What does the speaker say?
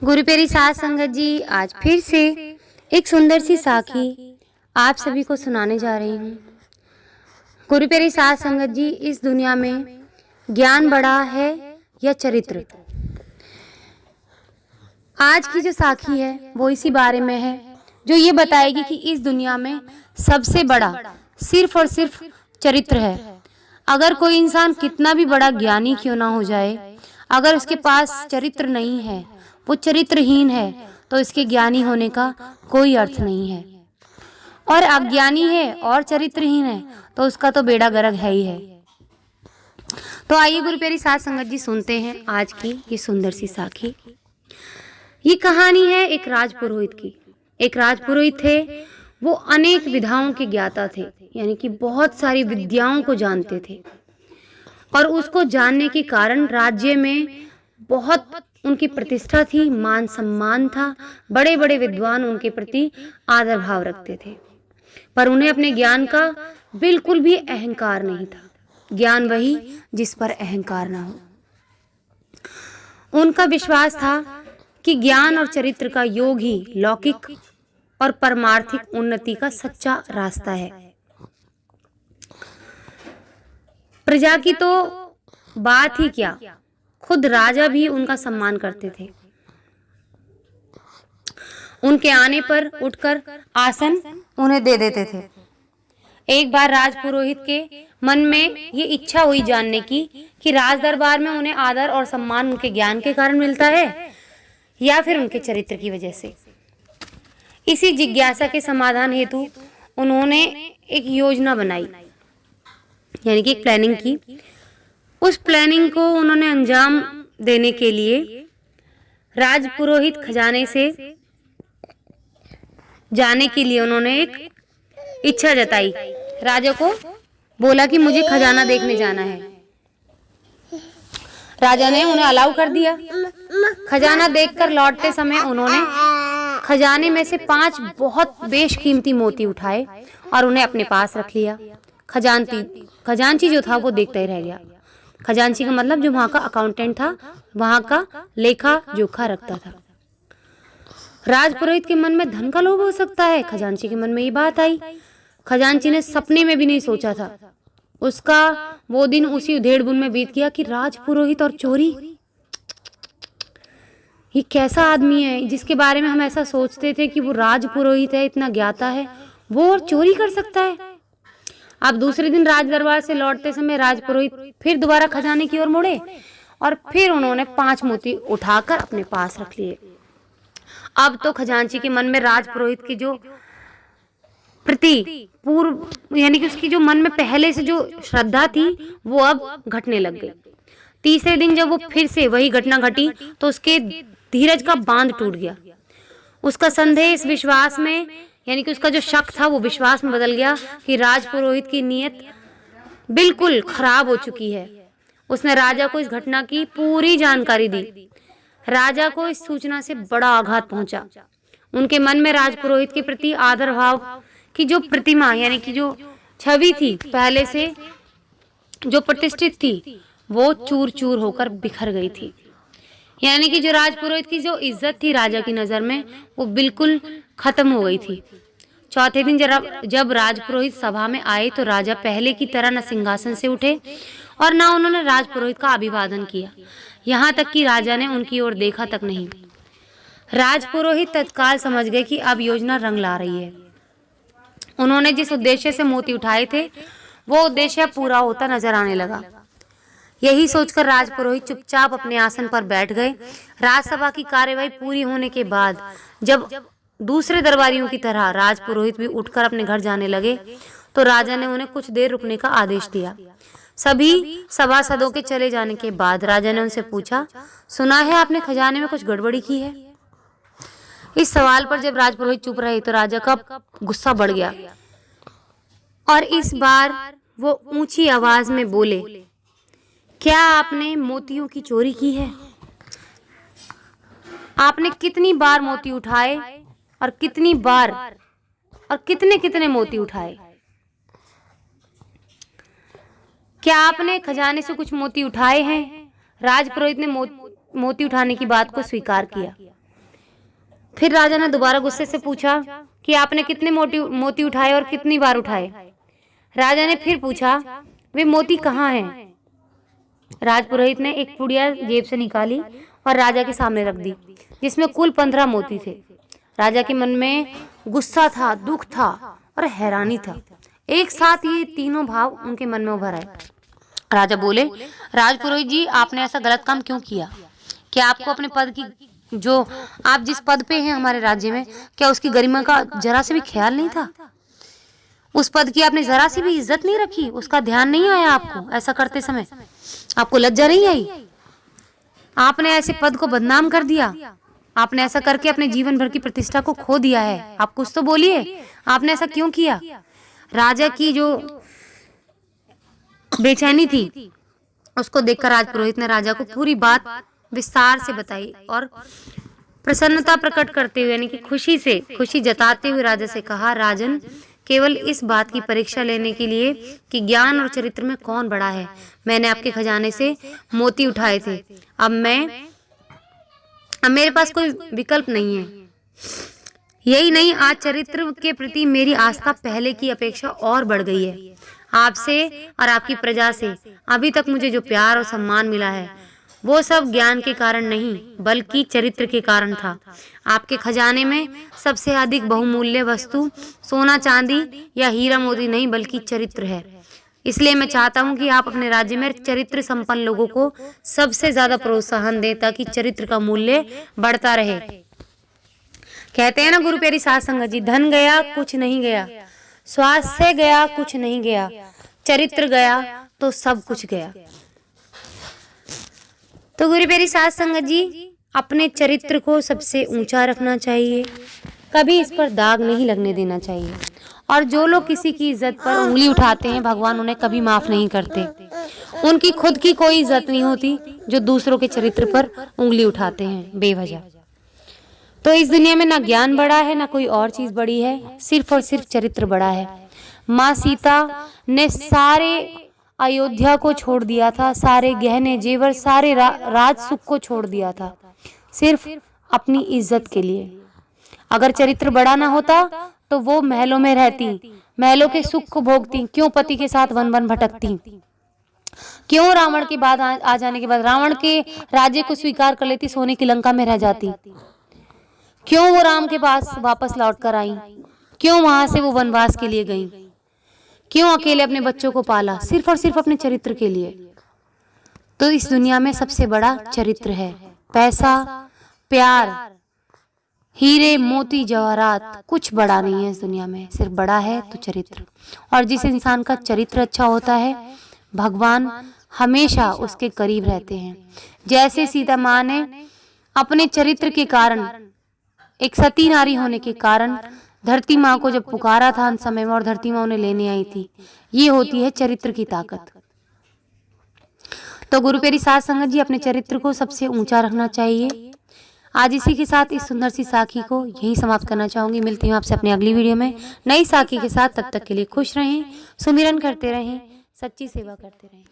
गुरु प्यारी साध संगत जी, आज फिर से एक सुंदर सी साखी आप सभी को सुनाने जा रही हूँ। गुरु प्यारी साध संगत जी, इस दुनिया में ज्ञान बड़ा है या चरित्र? आज की जो साखी है वो इसी बारे में है, जो ये बताएगी कि इस दुनिया में सबसे बड़ा सिर्फ और सिर्फ चरित्र है। अगर कोई इंसान कितना भी बड़ा ज्ञानी क्यों ना हो जाए, अगर उसके पास चरित्र नहीं है, वो चरित्रहीन है, तो इसके ज्ञानी होने का कोई अर्थ नहीं है। और अज्ञानी है और चरित्रहीन है तो उसका तो बेड़ा गर्क है ही है। तो आइए गुरु प्यारी साध संगत जी, सुनते हैं आज की ये सुंदर सी साखी। ये कहानी है एक राजपुरोहित की। एक राजपुरोहित थे, वो अनेक विधाओं के ज्ञाता थे, यानी कि बहुत सारी विद्याओं को जानते थे। और उसको जानने के कारण राज्य में बहुत उनकी प्रतिष्ठा थी, मान सम्मान था। बड़े बड़े विद्वान उनके प्रति आदर भाव रखते थे, पर उन्हें अपने ज्ञान का बिल्कुल भी अहंकार नहीं था। ज्ञान वही जिस पर अहंकार ना हो। उनका विश्वास था कि ज्ञान और चरित्र का योग ही लौकिक और परमार्थिक उन्नति का सच्चा रास्ता है। प्रजा की तो बात ही क्या, खुद राजा भी उनका सम्मान करते थे। उनके आने पर उठकर आसन उन्हें दे देते थे। एक बार राजपुरोहित के मन में ये इच्छा हुई जानने की कि राज दरबार में उन्हें आदर और सम्मान उनके ज्ञान के कारण मिलता है या फिर उनके चरित्र की वजह से। इसी जिज्ञासा के समाधान हेतु उन्होंने एक योजना बनाई, यानी कि एक प्लानिंग की। उस प्लानिंग को उन्होंने अंजाम देने के लिए राजपुरोहित खजाने से जाने के लिए उन्होंने एक इच्छा जताई। राजा को बोला कि मुझे खजाना देखने जाना है। राजा ने उन्हें अलाउ कर दिया। खजाना देखकर लौटते समय उन्होंने खजाने में से 5 बहुत बेशकीमती मोती उठाए और उन्हें अपने पास रख लिया। खजांची जो था वो देखता ही रह गया। खजांची का मतलब जो वहां का अकाउंटेंट था, वहां का लेखा जोखा रखता था। राजपुरोहित के मन में धन का लोभ हो सकता है, खजांची के मन में ये बात आई। खजांची ने सपने में भी नहीं सोचा था। उसका वो दिन उसी उधेड़-बुन में बीत गया कि राजपुरोहित और चोरी, ये कैसा आदमी है जिसके बारे में हम ऐसा सोचते थे कि वो राजपुरोहित है, इतना ज्ञाता है, वो और चोरी कर सकता है। अब दूसरे दिन राज दरबार से लौटते समय राजपुरोहित फिर दोबारा खजाने की ओर मुड़े और फिर उन्होंने 5 मोती उठाकर अपने पास रख लिए। अब तो खजांची के मन में राजपुरोहित की जो प्रति पूर्व, यानी कि उसकी जो मन में पहले से जो श्रद्धा थी वो अब घटने लग गई। तीसरे दिन जब वो फिर से वही घटना घटी तो उसके धीरज का बांध टूट गया। उसका संदेह इस विश्वास में, यानी कि उसका जो शक था वो विश्वास में बदल गया कि राजपुरोहित की नीयत बिल्कुल खराब हो चुकी है। उसने राजा को इस घटना की पूरी जानकारी दी। राजा को इस सूचना से बड़ा आघात पहुंचा। उनके मन में राजपुरोहित के प्रति आदर भाव की जो प्रतिमा, यानी कि जो छवि थी पहले से जो प्रतिष्ठित थी, वो चूर चूर होकर बिखर गई थी। यानी कि जो राजपुरोहित की जो इज्जत थी राजा की नजर में, वो बिल्कुल खत्म हो गई थी। चौथे दिन जब राजपुरोहित सभा में आए तो राजा पहले की तरह न सिंहासन से उठे और न उन्होंने राजपुरोहित का अभिवादन किया। यहाँ तक कि राजा ने उनकी ओर देखा तक नहीं। राजपुरोहित तत्काल समझ गए कि अब योजना रंग ला रही है। उन्होंने जिस उद्देश्य से मोती उठाए थे वो उद्देश्य पूरा होता नजर आने लगा। यही सोचकर राजपुरोहित चुपचाप अपने आसन पर बैठ गए। राजसभा की कार्यवाही पूरी होने के बाद जब दूसरे दरबारियों की तरह राजपुरोहित भी उठकर अपने घर जाने लगे तो राजा ने उन्हें कुछ देर रुकने का आदेश दिया। सभी सभासदों के चले जाने के बाद राजा ने उनसे पूछा, सुना है आपने खजाने में कुछ गड़बड़ी की है? इस सवाल पर जब राजपुरोहित चुप रहे तो राजा का गुस्सा बढ़ गया और इस बार वो ऊंची आवाज में बोले, क्या आपने मोतियों की चोरी की है? आपने कितनी बार मोती उठाए और कितनी बार और कितने कितने मोती उठाए? क्या आपने खजाने से कुछ मोती उठाए हैं? राजपुरोहित ने मोती उठाने की बात को स्वीकार किया। फिर राजा ने दोबारा गुस्से से पूछा कि आपने कितने मोती उठाए और कितनी बार उठाए। राजा ने फिर पूछा, वे मोती कहाँ हैं? राजपुरोहित ने एक पुड़िया जेब से निकाली और राजा के सामने रख दी, जिसमें कुल 15 मोती थे। राजा के मन में गुस्सा था, दुख था और हैरानी था। एक साथ ये तीनों भाव उनके मन में उभर आए। राजा बोले, राजपुरोहित जी, आपने ऐसा गलत काम क्यों किया? क्या आपको अपने पद की, जो आप जिस पद पे हैं हमारे राज्य में, क्या उसकी गरिमा का जरा से भी ख्याल नहीं था? उस पद की आपने जरा सी भी इज्जत नहीं रखी, उसका ध्यान नहीं आया आपको? ऐसा करते समय आपको लज्जा नहीं आई? आपने ऐसे पद को बदनाम कर दिया। आपने ऐसा करके अपने जीवन भर की प्रतिष्ठा को खो दिया है। आप कुछ तो बोलिए, आपने ऐसा क्यों किया? राजा की जो बेचैनी थी उसको देखकर राजपुरोहित ने राजा को पूरी बात विस्तार से बताई और प्रसन्नता प्रकट करते हुए, यानी कि खुशी जताते हुए राजा से कहा, राजन, केवल इस बात की परीक्षा लेने के लिए कि ज्ञान और चरित्र में कौन बड़ा है, मैंने आपके खजाने से मोती उठाए थे। अब मेरे पास कोई विकल्प नहीं है। यही नहीं, आज चरित्र के प्रति मेरी आस्था पहले की अपेक्षा और बढ़ गई है। आपसे और आपकी प्रजा से अभी तक मुझे जो प्यार और सम्मान मिला है वो सब ज्ञान के कारण नहीं बल्कि चरित्र के कारण था। आपके खजाने में सबसे अधिक बहुमूल्य वस्तु सोना चांदी या हीरा मोती नहीं बल्कि चरित्र है। इसलिए मैं चाहता हूं कि आप अपने राज्य में चरित्र संपन्न लोगों को सबसे ज्यादा प्रोत्साहन दें ताकि चरित्र का मूल्य बढ़ता रहे। कहते हैं ना गुरु प्यारी साध संगत जी, धन गया कुछ नहीं गया, स्वास्थ्य गया कुछ नहीं गया, चरित्र गया तो सब कुछ गया। तो गुरु प्यारी साध संगत जी, अपने चरित्र को सबसे ऊंचा रखना चाहिए, कभी इस पर दाग नहीं लगने देना चाहिए। और जो लोग किसी की इज्जत पर उंगली उठाते हैं, भगवान उन्हें कभी माफ नहीं करते। उनकी खुद की कोई इज्जत नहीं होती जो दूसरों के चरित्र पर उंगली उठाते हैं बेवजह। तो इस दुनिया में ना ज्ञान बड़ा है ना कोई और चीज बड़ी है, सिर्फ और सिर्फ चरित्र बड़ा है। माँ सीता ने सारे अयोध्या को छोड़ दिया था, सारे गहने जेवर, सारे राज सुख को छोड़ दिया था, सिर्फ अपनी इज्जत के लिए। अगर चरित्र बड़ा ना होता तो वो महलों में रहती, महलों के सुख को भोगती, क्यों पति के साथ वन वन भटकती, क्यों रावण के बाद आ जाने के बाद रावण के राज्य को स्वीकार कर लेती, सोने की लंका में रह जाती, क्यों वो राम के पास वापस लौट कर आई, क्यों वहां से वो वनवास के लिए गई, क्यों अकेले अपने बच्चों को पाला, सिर्फ और सिर्फ अपने चरित्र के लिए। तो इस दुनिया में सबसे बड़ा चरित्र है। पैसा, प्यार, हीरे मोती जवाहरात कुछ बड़ा नहीं है इस दुनिया में, सिर्फ बड़ा है तो चरित्र। और जिस इंसान का चरित्र अच्छा होता है, भगवान हमेशा उसके करीब रहते हैं। जैसे सीता माँ ने अपने चरित्र के कारण, एक सती नारी होने के कारण धरती माँ को जब पुकारा था उन समय में और धरती माँ उन्हें लेने आई थी, ये होती है चरित्र की ताकत। तो गुरु प्यारी साध संगत जी, अपने चरित्र को सबसे ऊंचा रखना चाहिए। आज इसी के साथ इस सुंदर सी साखी को यहीं समाप्त करना चाहूंगी। मिलती हूँ आपसे अपनी अगली वीडियो में नई साखी के साथ। तब तक के लिए खुश रहें, सुमिरन करते रहें, सच्ची सेवा करते रहें।